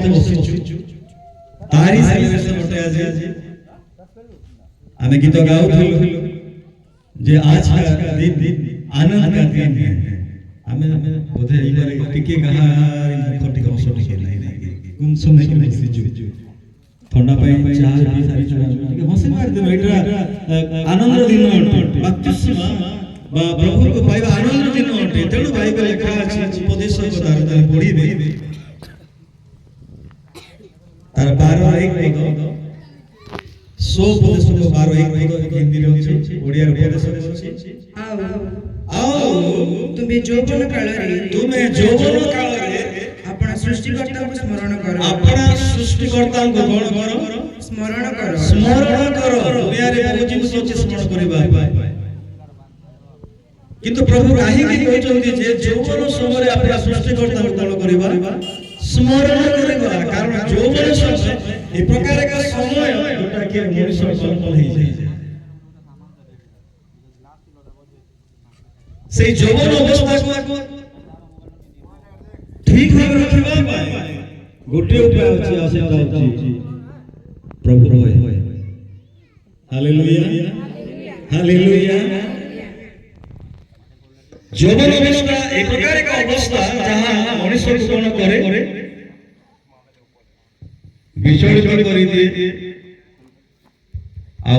ସମସ୍ତେ ବସିଛୁ ତାରି ସେଲିବ୍ରେସନ ଅଟେ ଆଜି ଆମେ ଗୀତ ଗାଉଥିଲୁ ଯେ आज का दिन आनंद का दिन है हमें बोधे इबार टिके कहारी मुख टिके हस टिके नहीं गुम सुने के बसिछु ठंडा पाई चाह पी सारी टिके हसे मार दे एटा आनंद दिन अटे बप्तिस्मा बा प्रभु को पाइबा आनंद दिन अटे तेणु बाइबल लिखा अछि उपदेश को दार पढिबे तार 12 एक पद सो उपदेश को 12 एक पद हिंदी रे अछि ओडिया रे उपदेश अछि आओ तुम्हें यौवन काल रे अपना सृष्टिकर्ता को स्मरण करो स्मरण करो दुनिया रे बहुत जीव सोचे स्मरण करबा किंतु प्रभु काहे कि कहउचंती जे यौवन समय अपना सृष्टिकर्ता को कौन करबा स्मरण करबा कारण यौवन समय ए प्रकार का समय जोटा कि मनुष्य संपन्न हो जाय से यौवन अवस्था को ठीक भाव रखिबा पाए गोटे उपाय अछि आसेता अछि प्रभु होय हालेलुया हालेलुया यौवन अवस्था एक प्रकार का अवस्था जहां मनुष्य को कोन करे विचलित कर दिए